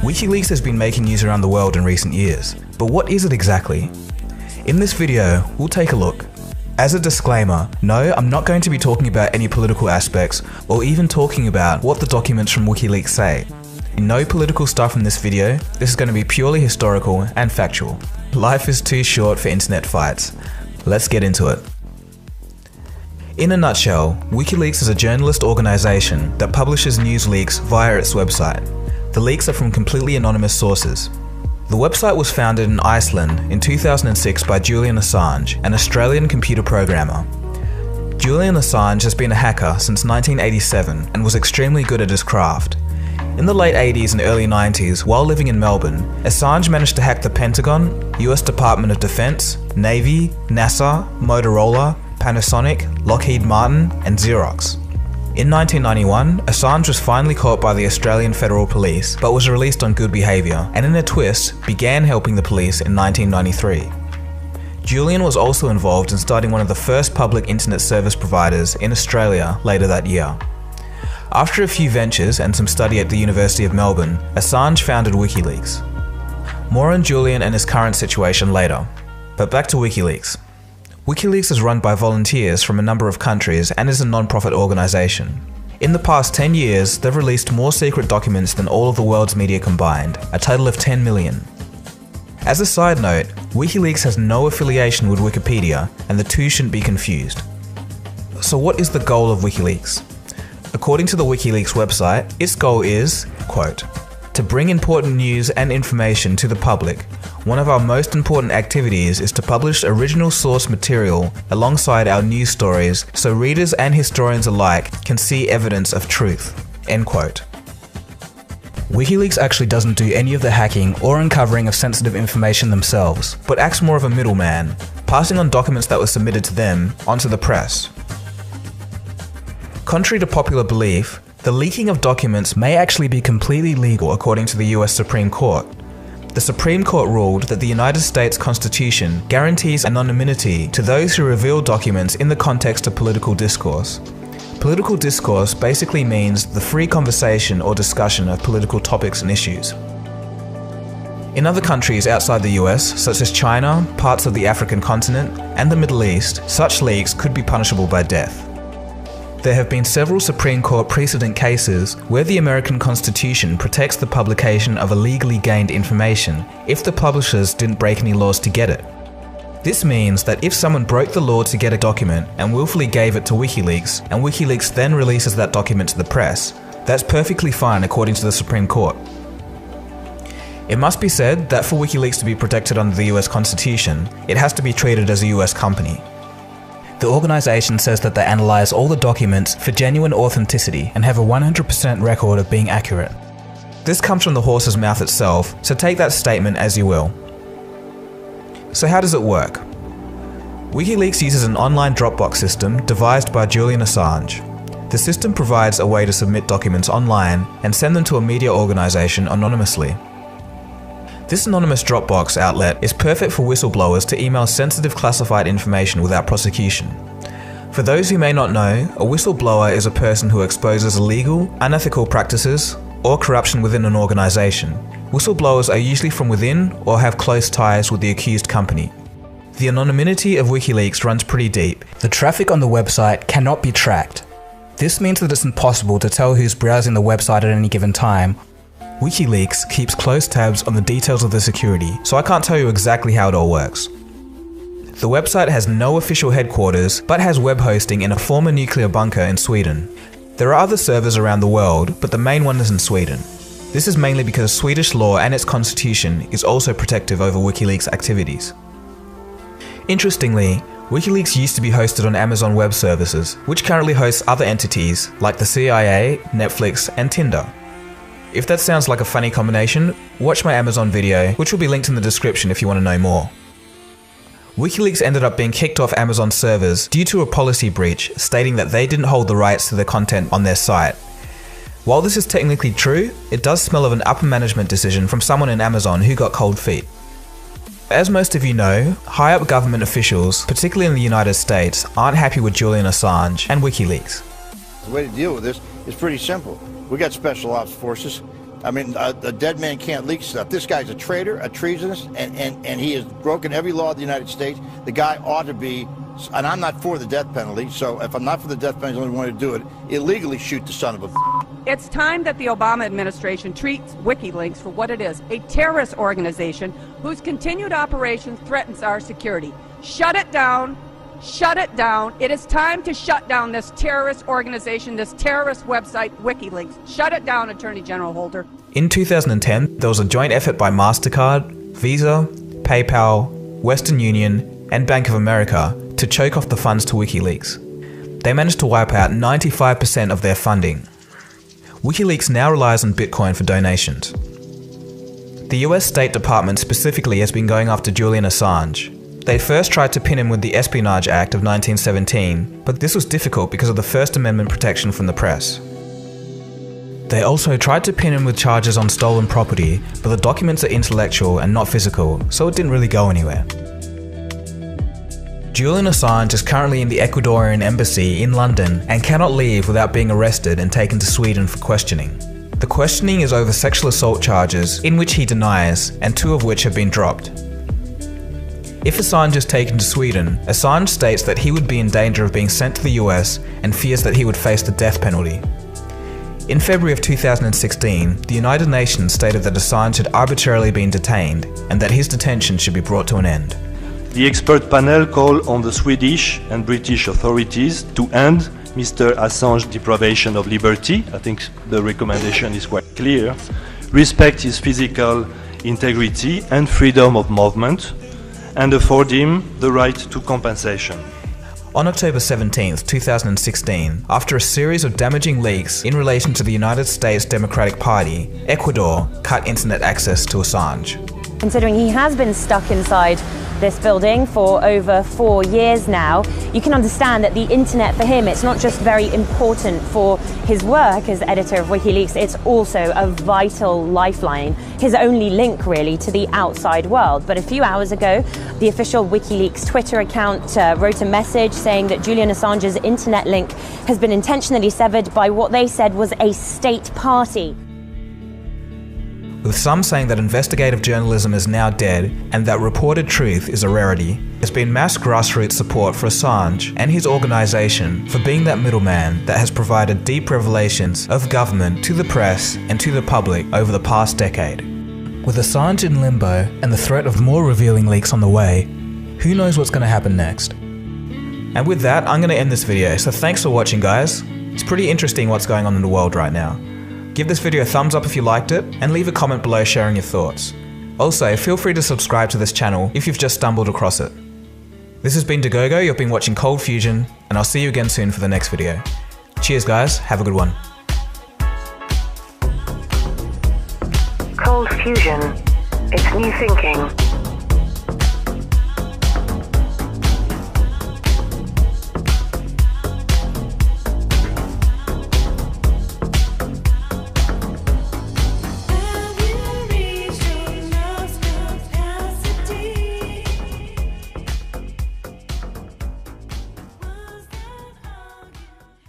WikiLeaks has been making news around the world in recent years, but what is it exactly? In this video, we'll take a look. As a disclaimer, no, I'm not going to be talking about any political aspects or even talking about what the documents from WikiLeaks say. No political stuff in this video, this is going to be purely historical and factual. Life is too short for internet fights. Let's get into it. In a nutshell, WikiLeaks is a journalist organization that publishes news leaks via its website. The leaks are from completely anonymous sources. The website was founded in Iceland in 2006 by Julian Assange, an Australian computer programmer. Julian Assange has been a hacker since 1987 and was extremely good at his craft. In the late 80s and early 90s, while living in Melbourne, Assange managed to hack the Pentagon, US Department of Defense, Navy, NASA, Motorola, Panasonic, Lockheed Martin, and Xerox. In 1991, Assange was finally caught by the Australian Federal Police, but was released on good behaviour, and in a twist, began helping the police in 1993. Julian was also involved in starting one of the first public internet service providers in Australia later that year. After a few ventures and some study at the University of Melbourne, Assange founded WikiLeaks. More on Julian and his current situation later. But back to WikiLeaks. WikiLeaks is run by volunteers from a number of countries and is a non-profit organisation. In the past 10 years, they've released more secret documents than all of the world's media combined, a total of 10 million. As a side note, WikiLeaks has no affiliation with Wikipedia, and the two shouldn't be confused. So what is the goal of WikiLeaks? According to the WikiLeaks website, its goal is, quote, to bring important news and information to the public. One of our most important activities is to publish original source material alongside our news stories so readers and historians alike can see evidence of truth, end quote. WikiLeaks actually doesn't do any of the hacking or uncovering of sensitive information themselves, but acts more of a middleman, passing on documents that were submitted to them onto the press. Contrary to popular belief, the leaking of documents may actually be completely legal according to the US Supreme Court. The Supreme Court ruled that the United States Constitution guarantees anonymity to those who reveal documents in the context of political discourse. Political discourse basically means the free conversation or discussion of political topics and issues. In other countries outside the US, such as China, parts of the African continent, and the Middle East, such leaks could be punishable by death. There have been several Supreme Court precedent cases where the American Constitution protects the publication of illegally gained information if the publishers didn't break any laws to get it. This means that if someone broke the law to get a document and willfully gave it to WikiLeaks, and WikiLeaks then releases that document to the press, that's perfectly fine according to the Supreme Court. It must be said that for WikiLeaks to be protected under the US Constitution, it has to be treated as a US company. The organisation says that they analyse all the documents for genuine authenticity and have a 100% record of being accurate. This comes from the horse's mouth itself, so take that statement as you will. So how does it work? WikiLeaks uses an online Dropbox system devised by Julian Assange. The system provides a way to submit documents online and send them to a media organisation anonymously. This anonymous Dropbox outlet is perfect for whistleblowers to email sensitive classified information without prosecution. For those who may not know, a whistleblower is a person who exposes illegal, unethical practices or corruption within an organisation. Whistleblowers are usually from within or have close ties with the accused company. The anonymity of WikiLeaks runs pretty deep. The traffic on the website cannot be tracked. This means that it's impossible to tell who's browsing the website at any given time. WikiLeaks keeps close tabs on the details of the security, so I can't tell you exactly how it all works. The website has no official headquarters, but has web hosting in a former nuclear bunker in Sweden. There are other servers around the world, but the main one is in Sweden. This is mainly because Swedish law and its constitution is also protective over WikiLeaks activities. Interestingly, WikiLeaks used to be hosted on Amazon Web Services, which currently hosts other entities like the CIA, Netflix, and Tinder. If that sounds like a funny combination, watch my Amazon video, which will be linked in the description if you want to know more. WikiLeaks ended up being kicked off Amazon servers due to a policy breach stating that they didn't hold the rights to the content on their site. While this is technically true, it does smell of an upper management decision from someone in Amazon who got cold feet. As most of you know, high-up government officials, particularly in the United States, aren't happy with Julian Assange and WikiLeaks. The way to deal with this is pretty simple. We got special ops forces. I mean, a dead man can't leak stuff. This guy's a traitor, a treasonous, and he has broken every law of the United States. The guy ought to be, and I'm not for the death penalty, so if I'm not for the death penalty, the only way to do it, illegally shoot the son of a... It's time that the Obama administration treats WikiLeaks for what it is, a terrorist organization whose continued operation threatens our security. Shut it down. Shut it down. It is time to shut down this terrorist organization, this terrorist website, WikiLeaks. Shut it down, Attorney General Holder. In 2010, there was a joint effort by MasterCard, Visa, PayPal, Western Union, and Bank of America to choke off the funds to WikiLeaks. They managed to wipe out 95% of their funding. WikiLeaks now relies on Bitcoin for donations. The US State Department specifically has been going after Julian Assange. They first tried to pin him with the Espionage Act of 1917, but this was difficult because of the First Amendment protection from the press. They also tried to pin him with charges on stolen property, but the documents are intellectual and not physical, so it didn't really go anywhere. Julian Assange is currently in the Ecuadorian embassy in London and cannot leave without being arrested and taken to Sweden for questioning. The questioning is over sexual assault charges, in which he denies, and 2 of which have been dropped. If Assange is taken to Sweden, Assange states that he would be in danger of being sent to the US and fears that he would face the death penalty. In February of 2016, the United Nations stated that Assange had arbitrarily been detained and that his detention should be brought to an end. The expert panel called on the Swedish and British authorities to end Mr. Assange's deprivation of liberty. I think the recommendation is quite clear. Respect his physical integrity and freedom of movement, and afford him the right to compensation. On October 17, 2016, after a series of damaging leaks in relation to the United States Democratic Party, Ecuador cut internet access to Assange. Considering he has been stuck inside this building for over 4 years now, you can understand that the internet for him, it's not just very important for his work as editor of WikiLeaks, it's also a vital lifeline, his only link really to the outside world. But a few hours ago, the official WikiLeaks Twitter account wrote a message saying that Julian Assange's internet link has been intentionally severed by what they said was a state party. With some saying that investigative journalism is now dead and that reported truth is a rarity, there's been mass grassroots support for Assange and his organisation for being that middleman that has provided deep revelations of government to the press and to the public over the past decade. With Assange in limbo and the threat of more revealing leaks on the way, who knows what's going to happen next? And with that, I'm going to end this video, so thanks for watching guys. It's pretty interesting what's going on in the world right now. Give this video a thumbs up if you liked it, and leave a comment below sharing your thoughts. Also, feel free to subscribe to this channel if you've just stumbled across it. This has been Dagogo, you've been watching Cold Fusion, and I'll see you again soon for the next video. Cheers guys, have a good one. Cold Fusion. It's new thinking.